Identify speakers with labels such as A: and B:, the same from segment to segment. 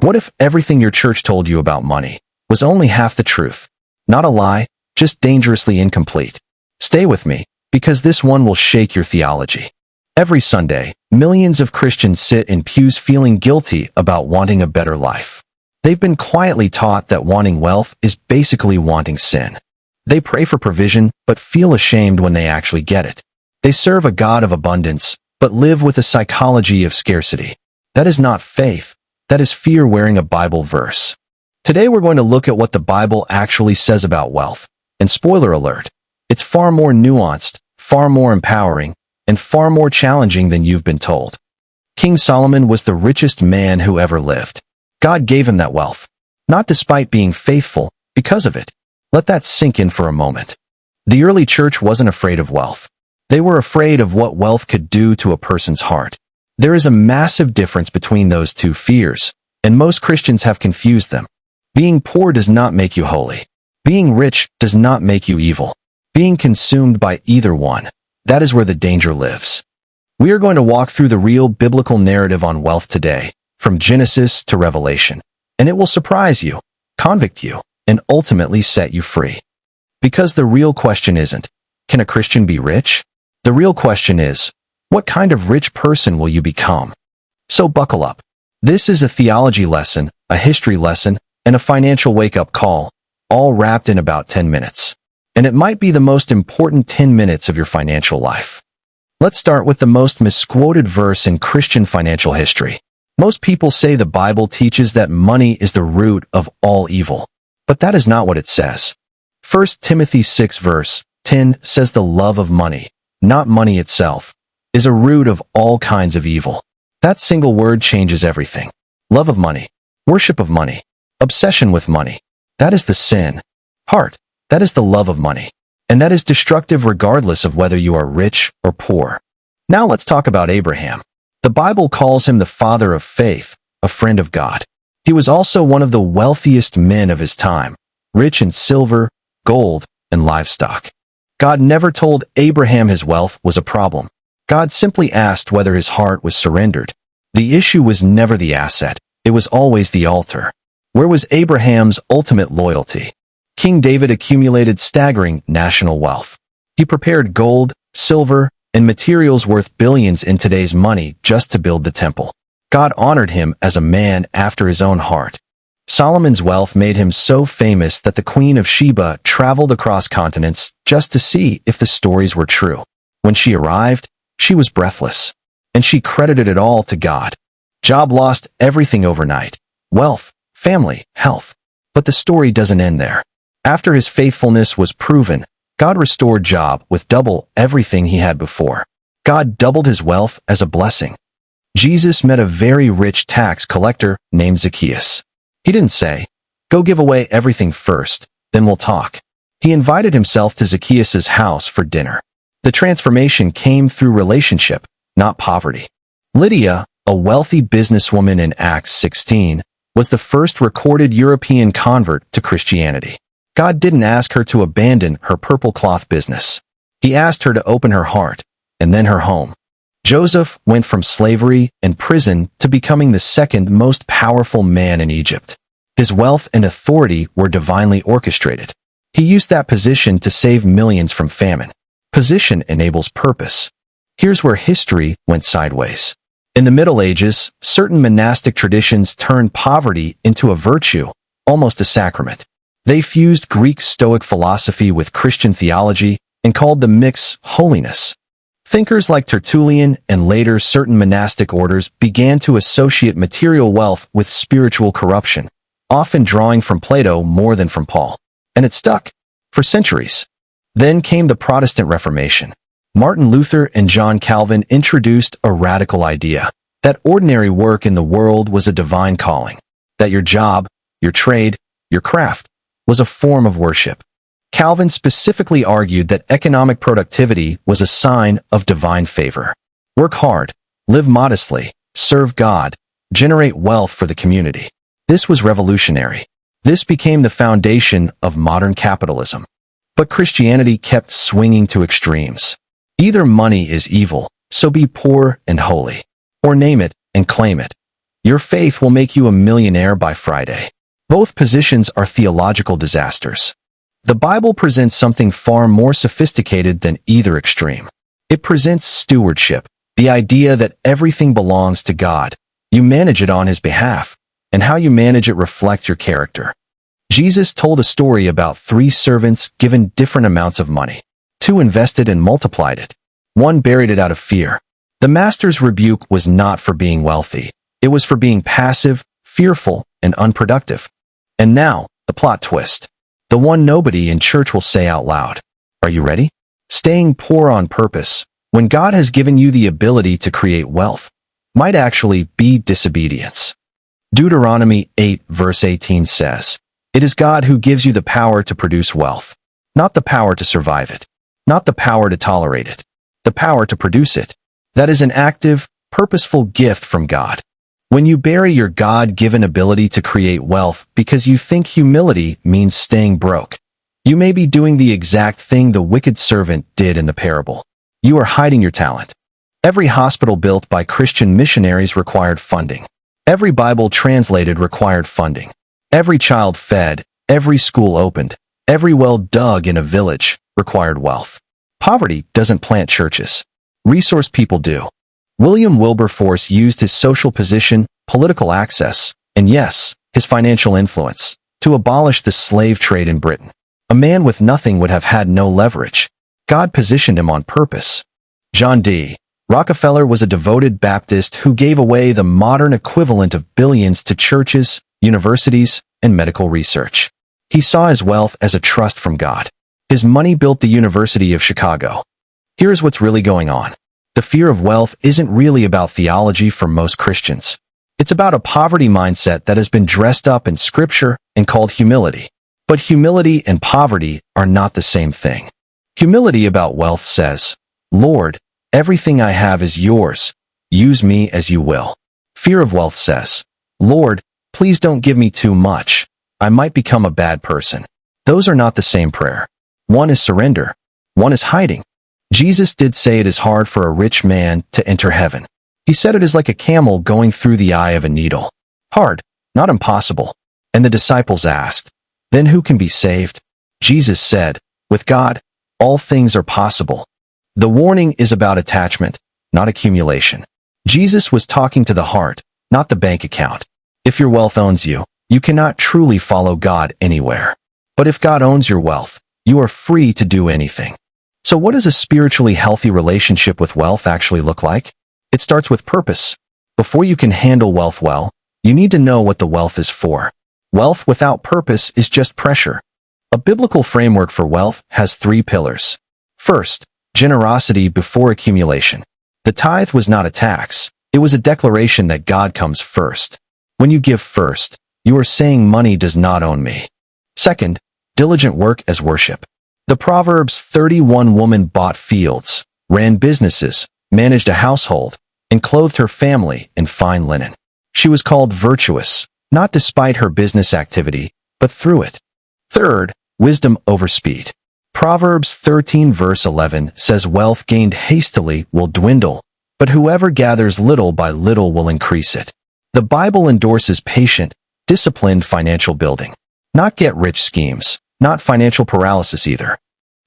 A: What if everything your church told you about money was only half the truth? Not a lie, just dangerously incomplete. Stay with me, because this one will shake your theology. Every Sunday, millions of Christians sit in pews feeling guilty about wanting a better life. They've been quietly taught that wanting wealth is basically wanting sin. They pray for provision, but feel ashamed when they actually get it. They serve a God of abundance, but live with a psychology of scarcity. That is not faith. That is fear wearing a Bible verse. Today we're going to look at what the Bible actually says about wealth. And spoiler alert, it's far more nuanced, far more empowering, and far more challenging than you've been told. King Solomon was the richest man who ever lived. God gave him that wealth, not despite being faithful, because of it. Let that sink in for a moment. The early church wasn't afraid of wealth. They were afraid of what wealth could do to a person's heart. There is a massive difference between those two fears, and most Christians have confused them. Being poor does not make you holy. Being rich does not make you evil. Being consumed by either one, that is where the danger lives. We are going to walk through the real biblical narrative on wealth today, from Genesis to Revelation, and it will surprise you, convict you, and ultimately set you free. Because the real question isn't, can a Christian be rich? The real question is, what kind of rich person will you become? So buckle up. This is a theology lesson, a history lesson, and a financial wake-up call, all wrapped in about 10 minutes. And it might be the most important 10 minutes of your financial life. Let's start with the most misquoted verse in Christian financial history. Most people say the Bible teaches that money is the root of all evil. But that is not what it says. 1 Timothy 6 verse 10 says the love of money, not money itself, is a root of all kinds of evil. That single word changes everything. Love of money, worship of money, obsession with money, that is the sin. Heart, that is the love of money. And that is destructive regardless of whether you are rich or poor. Now let's talk about Abraham. The Bible calls him the father of faith, a friend of God. He was also one of the wealthiest men of his time, rich in silver, gold, and livestock. God never told Abraham his wealth was a problem. God simply asked whether his heart was surrendered. The issue was never the asset, it was always the altar. Where was Abraham's ultimate loyalty? King David accumulated staggering national wealth. He prepared gold, silver, and materials worth billions in today's money just to build the temple. God honored him as a man after his own heart. Solomon's wealth made him so famous that the Queen of Sheba traveled across continents just to see if the stories were true. When she arrived, she was breathless, and she credited it all to God. Job lost everything overnight: wealth, family, health. But the story doesn't end there. After his faithfulness was proven, God restored Job with double everything he had before. God doubled his wealth as a blessing. Jesus met a very rich tax collector named Zacchaeus. He didn't say, "Go give away everything first, then we'll talk." He invited himself to Zacchaeus' house for dinner. The transformation came through relationship, not poverty. Lydia, a wealthy businesswoman in Acts 16, was the first recorded European convert to Christianity. God didn't ask her to abandon her purple cloth business. He asked her to open her heart, and then her home. Joseph went from slavery and prison to becoming the second most powerful man in Egypt. His wealth and authority were divinely orchestrated. He used that position to save millions from famine. Position enables purpose. Here's where history went sideways. In the Middle Ages, certain monastic traditions turned poverty into a virtue, almost a sacrament. They fused Greek Stoic philosophy with Christian theology and called the mix holiness. Thinkers like Tertullian and later certain monastic orders began to associate material wealth with spiritual corruption, often drawing from Plato more than from Paul. And it stuck for centuries. Then came the Protestant Reformation. Martin Luther and John Calvin introduced a radical idea that ordinary work in the world was a divine calling, that your job, your trade, your craft was a form of worship. Calvin specifically argued that economic productivity was a sign of divine favor. Work hard, live modestly, serve God, generate wealth for the community. This was revolutionary. This became the foundation of modern capitalism. But Christianity kept swinging to extremes. Either money is evil, so be poor and holy, or name it and claim it. Your faith will make you a millionaire by Friday. Both positions are theological disasters. The Bible presents something far more sophisticated than either extreme. It presents stewardship, the idea that everything belongs to God. You manage it on His behalf, and how you manage it reflects your character. Jesus told a story about 3 servants given different amounts of money. 2 invested and multiplied it. 1 buried it out of fear. The master's rebuke was not for being wealthy. It was for being passive, fearful, and unproductive. And now, the plot twist. The one nobody in church will say out loud. Are you ready? Staying poor on purpose, when God has given you the ability to create wealth, might actually be disobedience. Deuteronomy 8 verse 18 says, "It is God who gives you the power to produce wealth, not the power to survive it, not the power to tolerate it, the power to produce it." That is an active, purposeful gift from God. When you bury your God-given ability to create wealth because you think humility means staying broke, you may be doing the exact thing the wicked servant did in the parable. You are hiding your talent. Every hospital built by Christian missionaries required funding. Every Bible translated required funding. Every child fed, every school opened, every well dug in a village required wealth. Poverty doesn't plant churches. Resource people do. William Wilberforce used his social position, political access, and yes, his financial influence, to abolish the slave trade in Britain. A man with nothing would have had no leverage. God positioned him on purpose. John D. Rockefeller was a devoted Baptist who gave away the modern equivalent of billions to churches, universities, and medical research. He saw his wealth as a trust from God. His money built the University of Chicago. Here's what's really going on. The fear of wealth isn't really about theology for most Christians. It's about a poverty mindset that has been dressed up in Scripture and called humility. But humility and poverty are not the same thing. Humility about wealth says, "Lord, everything I have is yours. Use me as you will." Fear of wealth says, "Lord, please don't give me too much. I might become a bad person." Those are not the same prayer. One is surrender. One is hiding. Jesus did say it is hard for a rich man to enter heaven. He said it is like a camel going through the eye of a needle. Hard, not impossible. And the disciples asked, "Then who can be saved?" Jesus said, "With God, all things are possible." The warning is about attachment, not accumulation. Jesus was talking to the heart, not the bank account. If your wealth owns you, you cannot truly follow God anywhere. But if God owns your wealth, you are free to do anything. So what does a spiritually healthy relationship with wealth actually look like? It starts with purpose. Before you can handle wealth well, you need to know what the wealth is for. Wealth without purpose is just pressure. A biblical framework for wealth has 3 pillars. First, generosity before accumulation. The tithe was not a tax. It was a declaration that God comes first. When you give first, you are saying money does not own me. Second, diligent work as worship. The Proverbs 31 woman bought fields, ran businesses, managed a household, and clothed her family in fine linen. She was called virtuous, not despite her business activity, but through it. Third, wisdom over speed. Proverbs 13 verse 11 says wealth gained hastily will dwindle, but whoever gathers little by little will increase it. The Bible endorses patient, disciplined financial building, not get-rich schemes. Not financial paralysis either.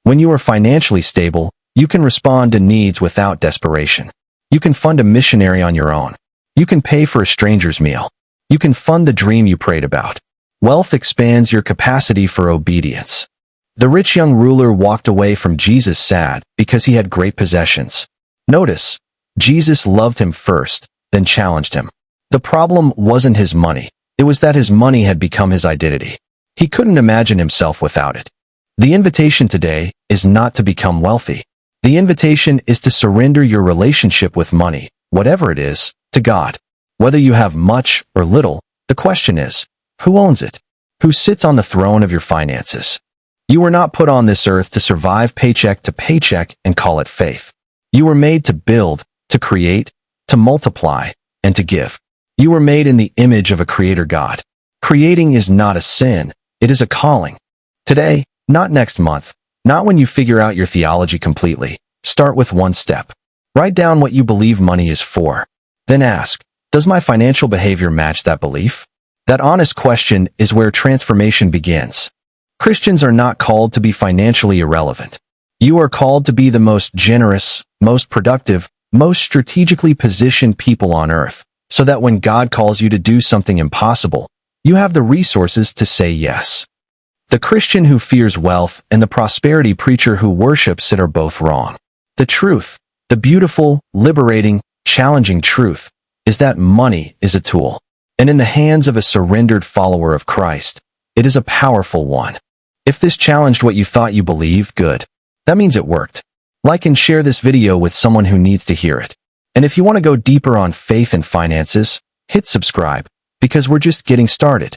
A: When you are financially stable, you can respond to needs without desperation. You can fund a missionary on your own. You can pay for a stranger's meal. You can fund the dream you prayed about. Wealth expands your capacity for obedience. The rich young ruler walked away from Jesus sad because he had great possessions. Notice, Jesus loved him first, then challenged him. The problem wasn't his money. It was that his money had become his identity. He couldn't imagine himself without it. The invitation today is not to become wealthy. The invitation is to surrender your relationship with money, whatever it is, to God. Whether you have much or little, the question is, who owns it? Who sits on the throne of your finances? You were not put on this earth to survive paycheck to paycheck and call it faith. You were made to build, to create, to multiply, and to give. You were made in the image of a creator God. Creating is not a sin. It is a calling. Today, not next month, not when you figure out your theology completely. Start with one step. Write down what you believe money is for. Then ask, Does my financial behavior match that belief? That honest question is where transformation begins. Christians are not called to be financially irrelevant. You are called to be the most generous, most productive, most strategically positioned people on earth, so that when God calls you to do something impossible, you have the resources to say yes. The Christian who fears wealth and the prosperity preacher who worships it are both wrong. The truth, the beautiful, liberating, challenging truth, is that money is a tool. And in the hands of a surrendered follower of Christ, it is a powerful one. If this challenged what you thought you believed, good. That means it worked. Like and share this video with someone who needs to hear it. And if you want to go deeper on faith and finances, hit subscribe, because we're just getting started.